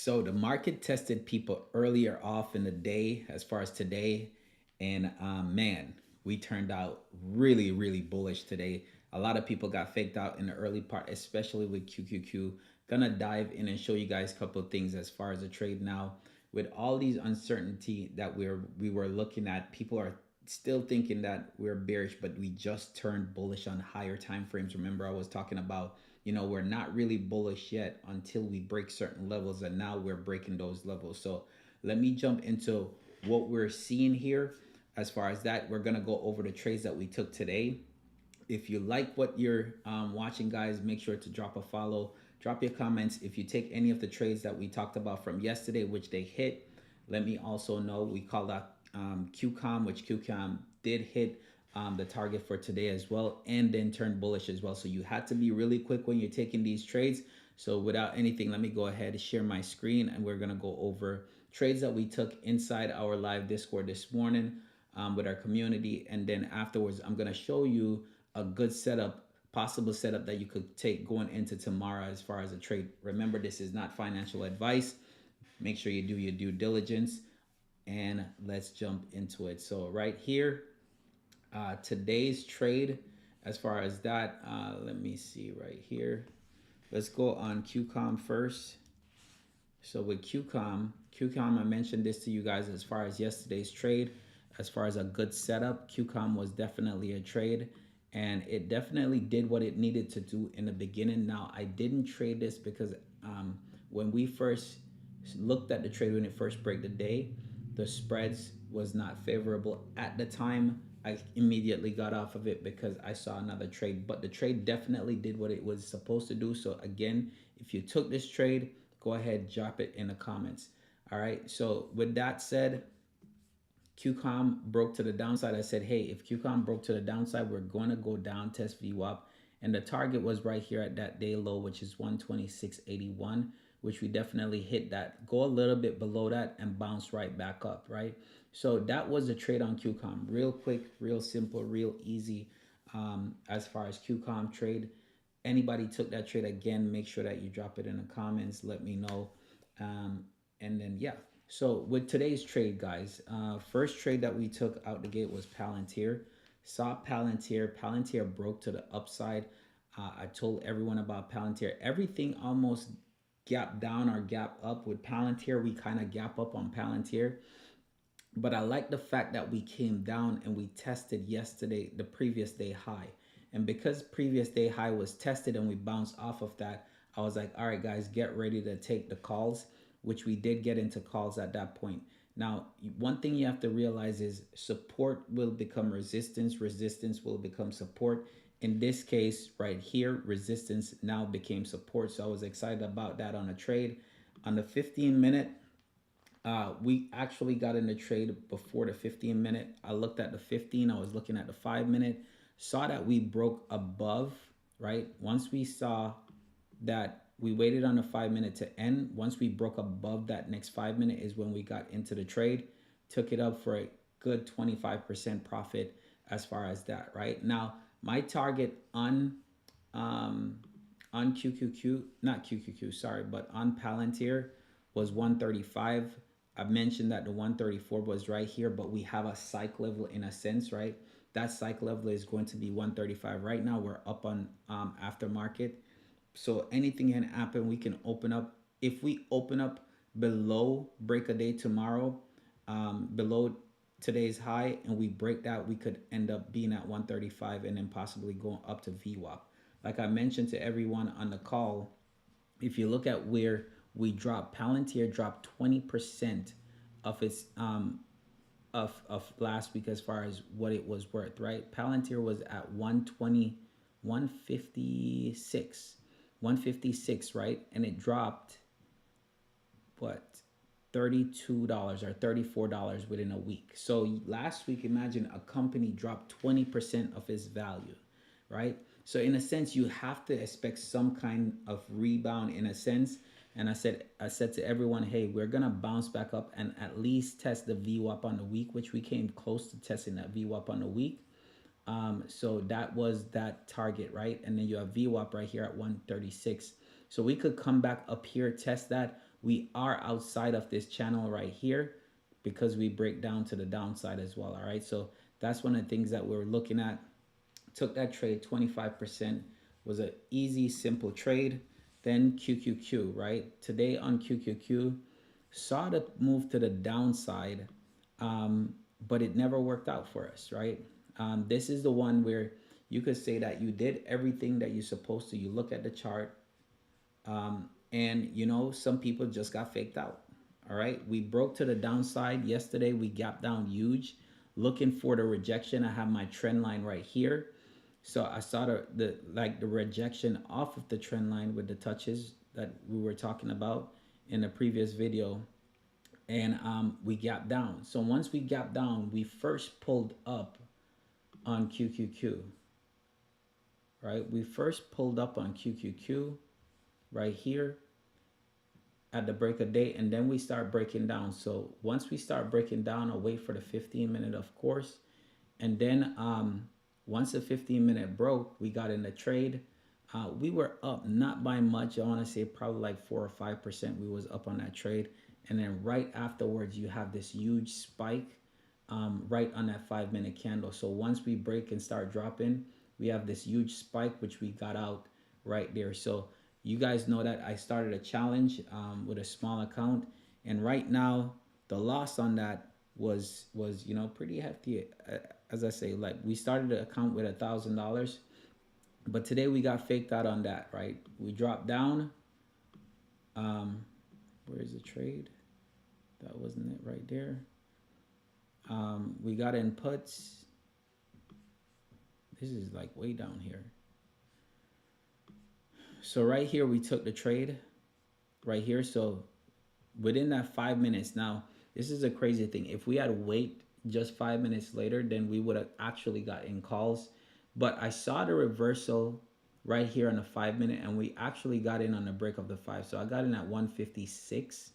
So the market tested people earlier off in the day as far as today. And man, we turned out really, really bullish today. A lot of people got faked out in the early part, especially with QQQ. Gonna dive in and show you guys a couple of things as far as the trade now. With all these uncertainty that we were looking at, people are still thinking that we're bearish, but we just turned bullish on higher time frames. Remember, I was talking about, we're not really bullish yet until we break certain levels, and now we're breaking those levels. So let me jump into what we're seeing here. As far as that, we're gonna go over the trades that we took today. If you like what you're watching, guys, make sure to drop a follow, drop your comments. If you take any of the trades that we talked about from yesterday, which they hit, let me also know. We called out QCOM, which QCOM did hit the target for today as well, and then turned bullish as well. So you had to be really quick when you're taking these trades. So without anything, let me go ahead and share my screen, and we're gonna go over trades that we took inside our live Discord this morning with our community. And then afterwards, I'm gonna show you a good setup, possible setup that you could take going into tomorrow as far as a trade. Remember, this is not financial advice. Make sure you do your due diligence, and let's jump into it. So right here, today's trade, as far as that, let me see right here. Let's go on QCOM first. So with QCOM, I mentioned this to you guys as far as yesterday's trade. As far as a good setup, QCOM was definitely a trade, and it definitely did what it needed to do in the beginning. Now, I didn't trade this because when we first looked at the trade, when it first break the day, the spreads was not favorable at the time. I immediately got off of it because I saw another trade, but the trade definitely did what it was supposed to do. So again, if you took this trade, go ahead, drop it in the comments. All right. So with that said, QCOM broke to the downside. I said, hey, if QCOM broke to the downside, we're going to go down, test VWAP. And the target was right here at that day low, which is 126.81, which we definitely hit that. Go a little bit below that and bounce right back up, right? So that was a trade on QCOM. Real quick, real simple, real easy as far as QCOM trade. Anybody took that trade, again, make sure that you drop it in the comments. Let me know. And then, yeah. So with today's trade, guys, first trade that we took out the gate was Palantir. Saw Palantir. Palantir broke to the upside. I told everyone about Palantir. Everything almost gap down or gap up. With Palantir, we kind of gap up on Palantir. But I like the fact that we came down and we tested yesterday, the previous day high. And because previous day high was tested and we bounced off of that, I was like, all right, guys, get ready to take the calls, which we did get into calls at that point. Now, one thing you have to realize is support will become resistance. Resistance will become support. In this case right here, resistance now became support. So I was excited about that on a trade. On the 15-minute, we actually got in the trade before the 15-minute. I looked at the 15. I was looking at the 5-minute. Saw that we broke above, right? Once we saw that, we waited on the 5-minute to end. Once we broke above that next 5-minute is when we got into the trade. Took it up for a good 25% profit as far as that, right? Now, my target on QQQ, not QQQ, sorry, but on Palantir was 135. I mentioned that the 134 was right here, but we have a psych level in a sense, right? That psych level is going to be 135. Right now, we're up on aftermarket. So anything can happen. We can open up. If we open up below break a day tomorrow, below today's high, and we break that, we could end up being at 135 and then possibly going up to VWAP. Like I mentioned to everyone on the call, if you look at where we dropped, Palantir dropped 20% of its of last week as far as what it was worth, right? Palantir was at 120, 156, right? And it dropped what, $32 or $34 within a week. So last week, imagine a company dropped 20% of its value, right? So in a sense, you have to expect some kind of rebound in a sense. And I said to everyone, hey, we're gonna bounce back up and at least test the VWAP on the week, which we came close to testing that VWAP on the week. So that was that target, right? And then you have VWAP right here at 136. So we could come back up here, test that, we are outside of this channel right here because we break down to the downside as well. All right, so that's one of the things that we're looking at. Took that trade 25%, was an easy simple trade. Then QQQ, right, today on QQQ, saw the move to the downside, um, but it never worked out for us, right? This is the one where you could say that you did everything that you're supposed to. You look at the chart, and some people just got faked out. All right, we broke to the downside yesterday. We gapped down huge, looking for the rejection. I have my trend line right here. So I saw the rejection off of the trend line with the touches that we were talking about in the previous video, and we gapped down. So once we gapped down, we first pulled up on QQQ, right? We first pulled up on QQQ right here at the break of day, and then we start breaking down. So once we start breaking down, I'll wait for the 15-minute, of course, and then once the 15-minute broke, we got in the trade. We were up not by much. I want to say probably like 4 or 5%. We was up on that trade, and then right afterwards, you have this huge spike right on that 5-minute candle. So once we break and start dropping, we have this huge spike which we got out right there. So you guys know that I started a challenge with a small account, and right now the loss on that was pretty hefty. As I say, like we started the account with $1,000, but today we got faked out on that. Right, we dropped down. Where is the trade? That wasn't it right there. We got in puts. This is like way down here. So right here we took the trade right here. So within that 5 minutes, now this is a crazy thing. If we had wait just 5 minutes later, then we would have actually got in calls. But I saw the reversal right here on the 5 minute, and we actually got in on the break of the five. So I got in at 156.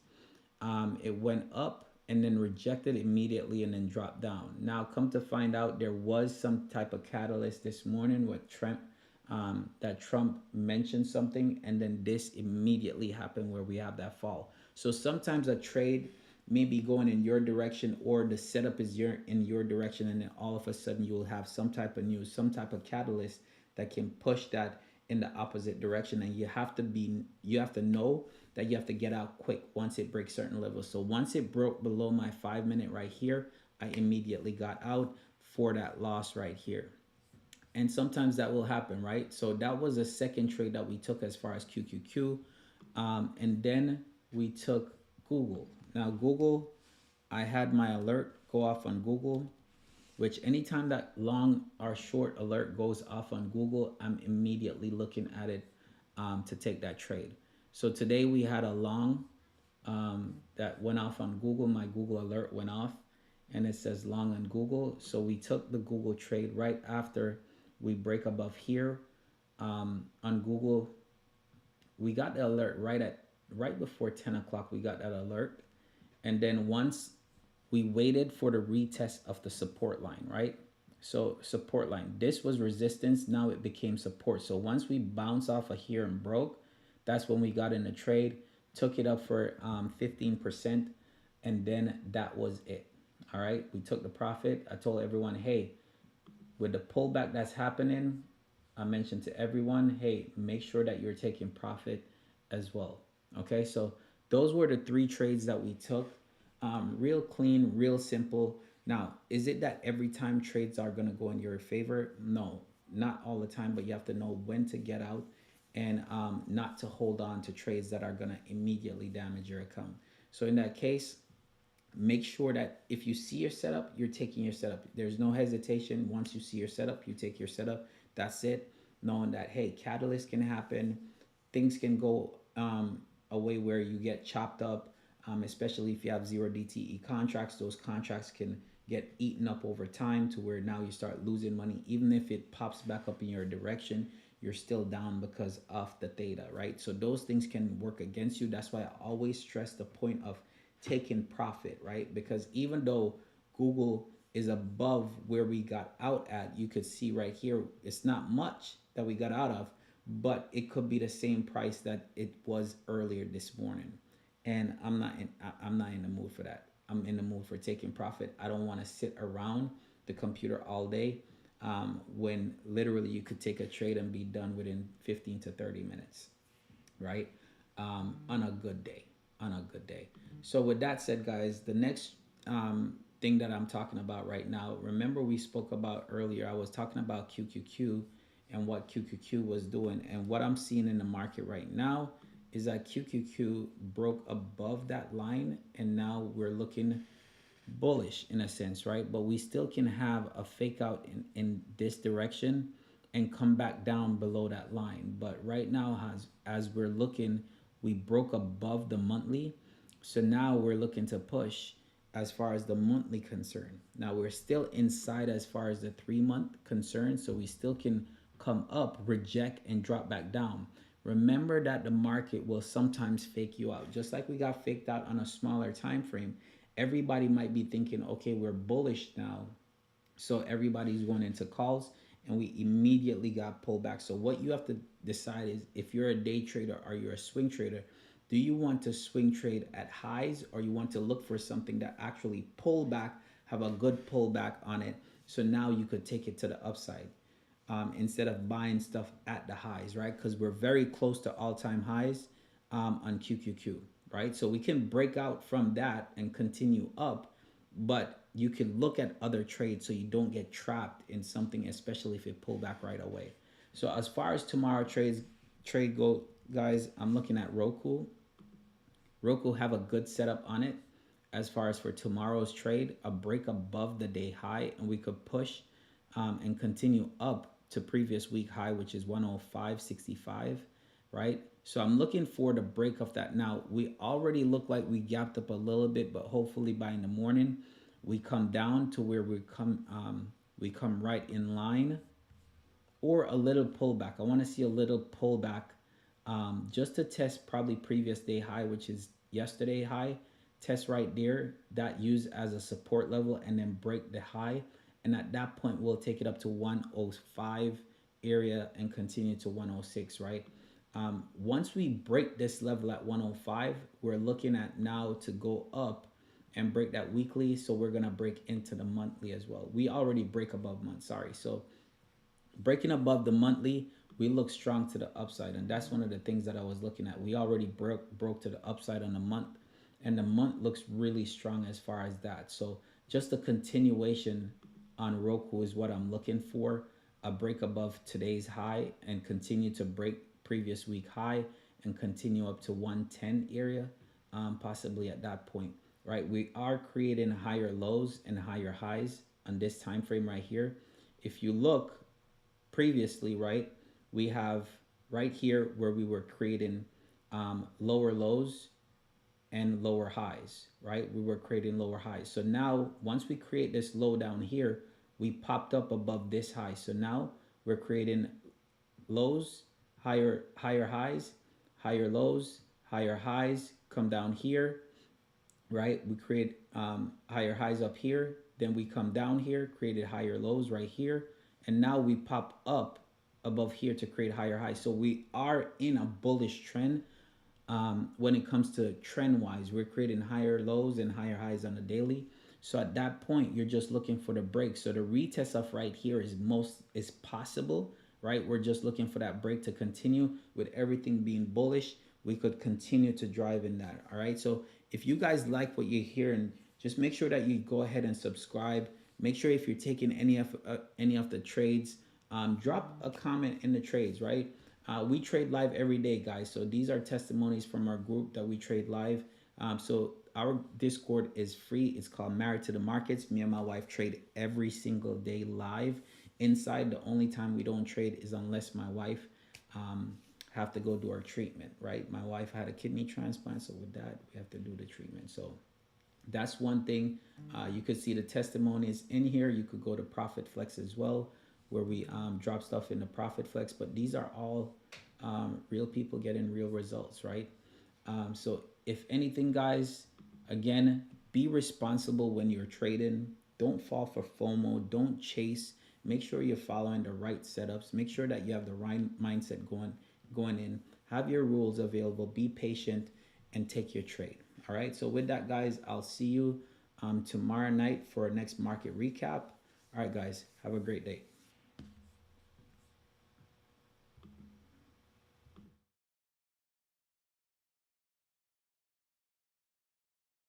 It went up and then rejected immediately and then dropped down. Now, come to find out, there was some type of catalyst this morning with Trump, that Trump mentioned something, and then this immediately happened where we have that fall. So sometimes a trade may be going in your direction, or the setup is in your direction, and then all of a sudden you'll have some type of news, some type of catalyst that can push that in the opposite direction, and you have to know that you have to get out quick once it breaks certain levels. So once it broke below my 5 minute right here, I immediately got out for that loss right here. And sometimes that will happen, right? So that was a second trade that we took as far as QQQ. And then we took Google. Now Google, I had my alert go off on Google, which anytime that long or short alert goes off on Google, I'm immediately looking at it to take that trade. So today we had a long that went off on Google. My Google alert went off, and it says long on Google. So we took the Google trade right after we break above here on Google. We got the alert right before 10 o'clock. We got that alert, and then once we waited for the retest of the support line, right? So support line, this was resistance, now it became support. So once we bounce off of here and broke, that's when we got in the trade, took it up for 15%, and then that was it. All right, we took the profit. I told everyone, hey, with the pullback that's happening, I mentioned to everyone, hey, make sure that you're taking profit as well. Okay, so those were the three trades that we took. Real clean, real simple. Now, is it that every time trades are going to go in your favor? No, not all the time, but you have to know when to get out, and not to hold on to trades that are going to immediately damage your account. So in that case, make sure that if you see your setup, you're taking your setup. There's no hesitation. Once you see your setup, you take your setup. That's it. Knowing that, hey, catalyst can happen. Things can go a way where you get chopped up, especially if you have 0 DTE contracts. Those contracts can get eaten up over time to where now you start losing money. Even if it pops back up in your direction, you're still down because of the theta, right? So those things can work against you. That's why I always stress the point of taking profit, right? Because even though Google is above where we got out at, you could see right here, it's not much that we got out of, but it could be the same price that it was earlier this morning. and I'm not in the mood for that. I'm in the mood for taking profit. I don't want to sit around the computer all day, when literally you could take a trade and be done within 15 to 30 minutes, right? On a good day, on a good day. So with that said, guys, the next thing that I'm talking about right now, remember we spoke about earlier, I was talking about QQQ and what QQQ was doing, and what I'm seeing in the market right now is that QQQ broke above that line, and now we're looking bullish in a sense, right? But we still can have a fake out in this direction and come back down below that line. But right now, as we're looking, we broke above the monthly. So now we're looking to push as far as the monthly concern. Now we're still inside as far as the 3 month concern. So we still can come up, reject, and drop back down. Remember that the market will sometimes fake you out. Just like we got faked out on a smaller time frame, everybody might be thinking, okay, we're bullish now, so everybody's going into calls, and we immediately got pulled back. So what you have to decide is, if you're a day trader or you're a swing trader, do you want to swing trade at highs, or you want to look for something that actually pull back, have a good pullback on it, so now you could take it to the upside, instead of buying stuff at the highs, right? Because we're very close to all-time highs on QQQ, right? So we can break out from that and continue up, but you can look at other trades so you don't get trapped in something, especially if it pull back right away. So as far as tomorrow trade go, guys, I'm looking at Roku. Roku have a good setup on it as far as for tomorrow's trade, a break above the day high, and we could push and continue up to previous week high, which is 105.65, right? So I'm looking for the break of that. Now, we already look like we gapped up a little bit, but hopefully by in the morning, we come down to where we come right in line, or a little pullback. I want to see a little pullback, just to test probably previous day high, which is yesterday high. Test right there, that use as a support level, and then break the high. And at that point, we'll take it up to 105 area and continue to 106, right? Once we break this level at 105, we're looking at now to go up and break that weekly. So we're going to break into the monthly as well. We already break above month, sorry. So breaking above the monthly, we look strong to the upside, and that's one of the things that I was looking at. We already broke to the upside on the month, and the month looks really strong as far as that. So just a continuation on Roku is what I'm looking for, a break above today's high and continue to break previous week high and continue up to 110 area, possibly at that point, right? We are creating higher lows and higher highs on this time frame right here. If you look previously, right, we have right here where we were creating lower lows and lower highs, right? We were creating lower highs. So now, once we create this low down here, we popped up above this high. So now we're creating lows, higher highs, higher lows, higher highs, come down here, right? We create higher highs up here, then we come down here, created higher lows right here, and now we pop up above here to create higher highs. So we are in a bullish trend. When it comes to trend wise, we're creating higher lows and higher highs on the daily. So at that point, you're just looking for the break. So the retest of right here is possible, right? We're just looking for that break to continue. With everything being bullish, we could continue to drive in that. All right. So if you guys like what you hear, and just make sure that you go ahead and subscribe. Make sure if you're taking any of the trades, drop a comment in the trades, right? We trade live every day, guys. So these are testimonies from our group that we trade live. So our Discord is free. It's called Married to the Markets. Me and my wife trade every single day live. Inside, the only time we don't trade is unless my wife have to go do our treatment, right? My wife had a kidney transplant, so with that, we have to do the treatment. So that's one thing. You could see the testimonies in here. You could go to Profit Flex as well, where we drop stuff in the Profit Flex. But these are all real people getting real results, right? So if anything, guys, again, be responsible when you're trading. Don't fall for FOMO. Don't chase. Make sure you're following the right setups. Make sure that you have the right mindset going in. Have your rules available. Be patient, and take your trade. All right. So with that, guys, I'll see you tomorrow night for our next market recap. All right, guys, have a great day.